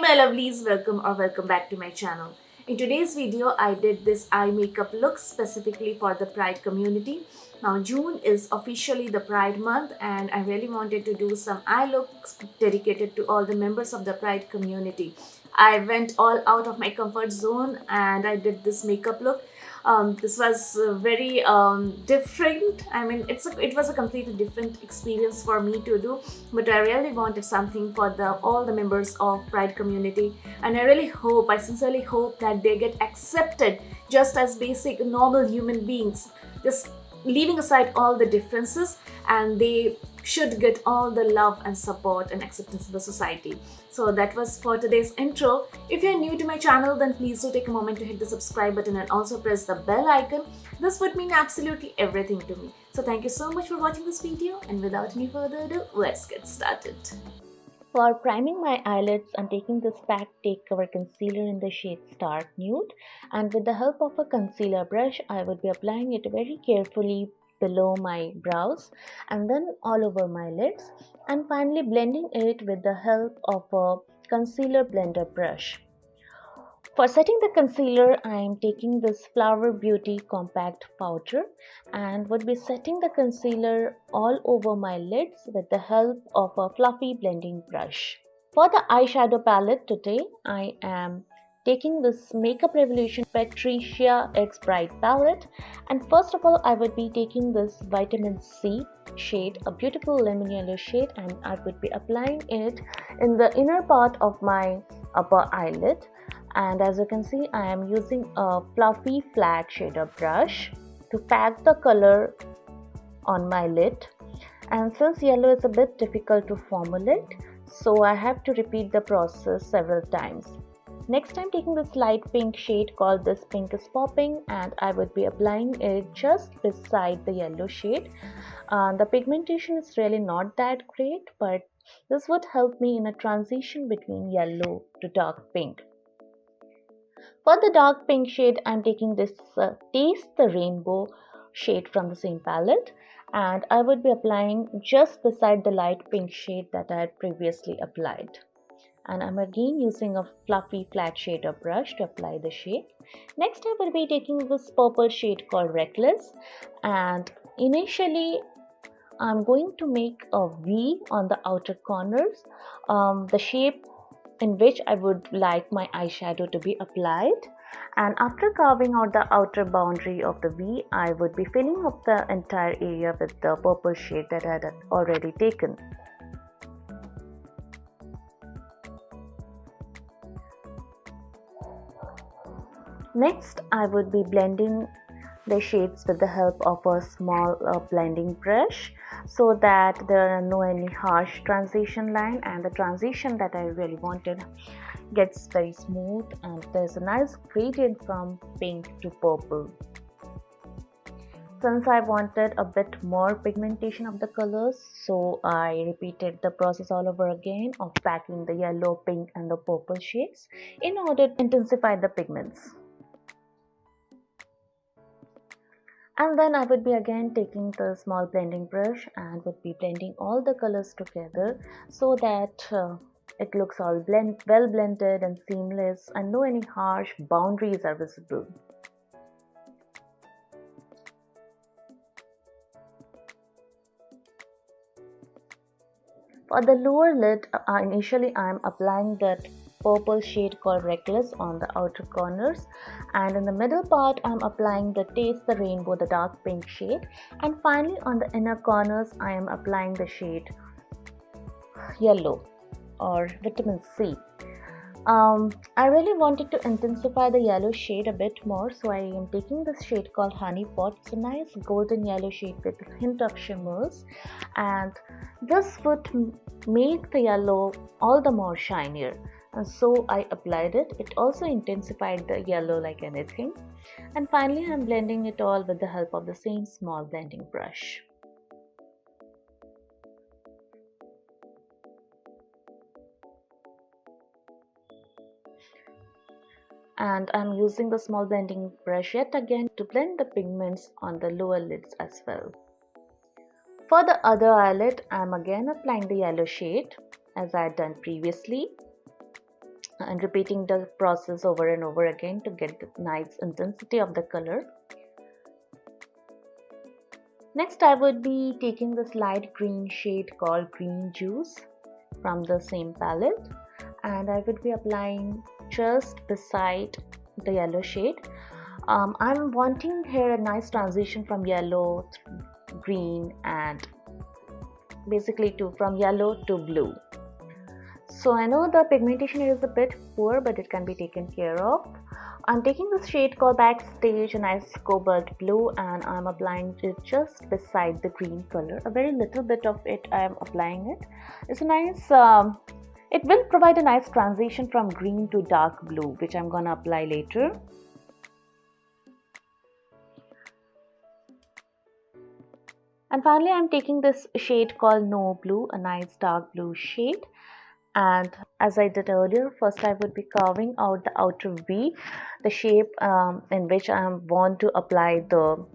my lovelies, welcome back to my channel. In today's video, I did this eye makeup look specifically for the Pride community. Now June is officially the Pride month and I really wanted to do some eye looks dedicated to all the members of the Pride community. I went all out of my comfort zone and I did this makeup look. This was very different. I mean, it was a completely different experience for me to do, but I really wanted something for all the members of Pride community, and I sincerely hope that they get accepted just as basic normal human beings, just leaving aside all the differences, and they should get all the love and support and acceptance in the society. So that was for today's intro. If you're new to my channel, then please do take a moment to hit the subscribe button and also press the bell icon. This would mean absolutely everything to me. So thank you so much for watching this video, and without any further ado, let's get started. For priming my eyelids, I'm taking this Pack Take Cover Concealer in the shade Stark Nude, and with the help of a concealer brush, I would be applying it very carefully below my brows and then all over my lids, and finally blending it with the help of a concealer blender brush. For setting the concealer, I am taking this Flower Beauty Compact Powder and would be setting the concealer all over my lids with the help of a fluffy blending brush. For the eyeshadow palette today, I am taking this Makeup Revolution Patricia X Bright palette, and first of all I would be taking this Vitamin C shade, a beautiful lemon yellow shade, and I would be applying it in the inner part of my upper eyelid. And as you can see, I am using a fluffy flat shader brush to pack the color on my lid, and since yellow is a bit difficult to formulate, so I have to repeat the process several times. Next, I'm taking this light pink shade called This Pink is Popping, and I would be applying it just beside the yellow shade. The pigmentation is really not that great, but this would help me in a transition between yellow to dark pink. For the dark pink shade, I'm taking this Taste the Rainbow shade from the same palette, and I would be applying just beside the light pink shade that I had previously applied. And I'm again using a fluffy flat shader brush to apply the shade. Next, I will be taking this purple shade called Reckless, and initially I'm going to make a V on the outer corners, the shape in which I would like my eyeshadow to be applied. And after carving out the outer boundary of the V, I would be filling up the entire area with the purple shade that I had already taken. Next, I would be blending the shades with the help of a small blending brush so that there are no any harsh transition line, and the transition that I really wanted gets very smooth, and there's a nice gradient from pink to purple. Since I wanted a bit more pigmentation of the colors, so I repeated the process all over again of packing the yellow, pink and the purple shades in order to intensify the pigments. And then I would be again taking the small blending brush and would be blending all the colors together so that it looks all well blended and seamless, and no any harsh boundaries are visible. For the lower lid, initially I am applying that purple shade called Reckless on the outer corners, and in the middle part I'm applying the Taste the Rainbow, the dark pink shade, and finally on the inner corners I am applying the shade Yellow or Vitamin C. I really wanted to intensify the yellow shade a bit more, so I am taking this shade called Honey Pot. It's a nice golden yellow shade with a hint of shimmers, and this would make the yellow all the more shinier. And so I applied it. It also intensified the yellow like anything. And finally I'm blending it all with the help of the same small blending brush. And I'm using the small blending brush yet again to blend the pigments on the lower lids as well. For the other eyelid, I'm again applying the yellow shade as I had done previously. and repeating the process over and over again to get the nice intensity of the color. Next, I would be taking this light green shade called Green Juice from the same palette, and I would be applying just beside the yellow shade. I'm wanting here a nice transition from yellow, green, and basically from yellow to blue. So I know the pigmentation is a bit poor, but it can be taken care of. I'm taking this shade called Backstage, a nice cobalt blue, and I'm applying it just beside the green color. A very little bit of it I am applying it. It's a nice, it will provide a nice transition from green to dark blue, which I'm gonna apply later. And finally, I'm taking this shade called No Blue, a nice dark blue shade. And as I did earlier, first I would be carving out the outer V, the shape in which I want to apply the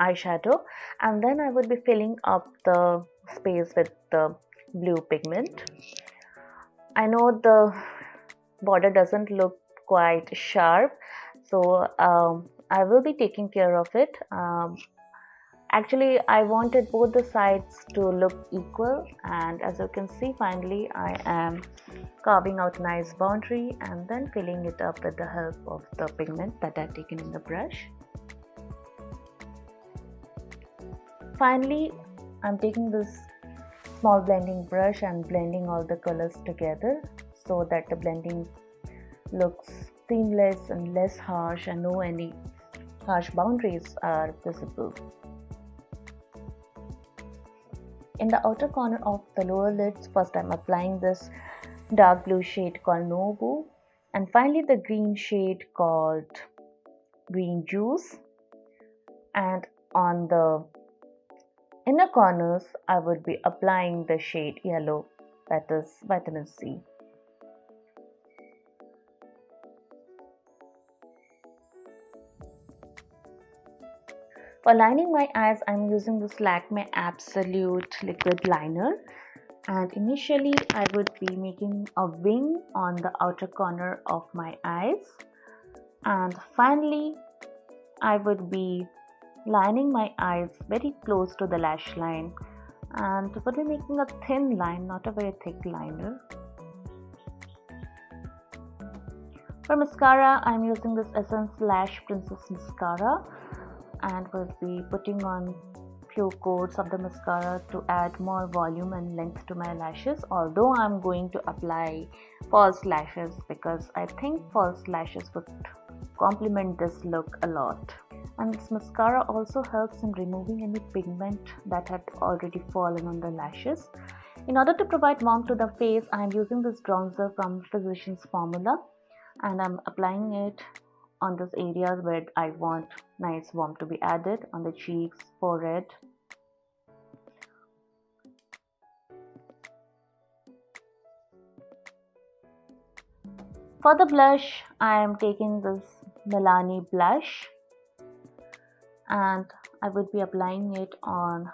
eyeshadow, and then I would be filling up the space with the blue pigment. I know the border doesn't look quite sharp, so I will be taking care of it. Actually, I wanted both the sides to look equal, and as you can see, finally I am carving out a nice boundary and then filling it up with the help of the pigment that I've taken in the brush. Finally, I'm taking this small blending brush and blending all the colors together so that the blending looks seamless and less harsh and no any harsh boundaries are visible. In the outer corner of the lower lids, first I'm applying this dark blue shade called Nobu, and finally the green shade called Green Juice, and on the inner corners I would be applying the shade yellow, that is vitamin C. For lining my eyes, I'm using this Lakme Absolute Liquid Liner, and initially I would be making a wing on the outer corner of my eyes, and finally I would be lining my eyes very close to the lash line, and would be making a thin line, not a very thick liner. For mascara, I'm using this Essence Lash Princess Mascara, and will be putting on few coats of the mascara to add more volume and length to my lashes, although I'm going to apply false lashes because I think false lashes would complement this look a lot. And this mascara also helps in removing any pigment that had already fallen on the lashes. In order to provide warmth to the face, I'm using this bronzer from Physicians Formula, and I'm applying it on those areas where I want nice warmth to be added, on the cheeks, forehead. For the blush, I am taking this Milani blush, and I would be applying it higher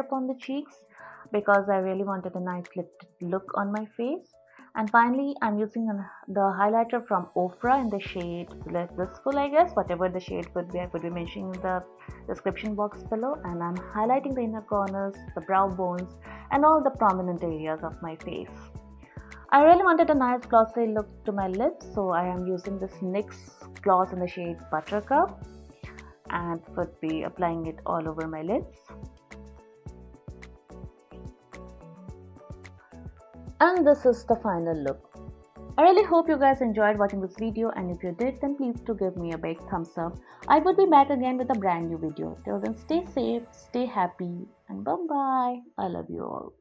upon the cheeks because I really wanted a nice lifted look on my face. And finally, I'm using the highlighter from OFRA in the shade Blissful, I guess, whatever the shade would be, I would be mentioning in the description box below. And I'm highlighting the inner corners, the brow bones, and all the prominent areas of my face. I really wanted a nice glossy look to my lips, so I am using this NYX gloss in the shade Buttercup, and would be applying it all over my lips. And this is the final look. I really hope you guys enjoyed watching this video, and if you did, then please do give me a big thumbs up. I will be back again with a brand new video. Till then, stay safe, stay happy, and bye bye. I love you all.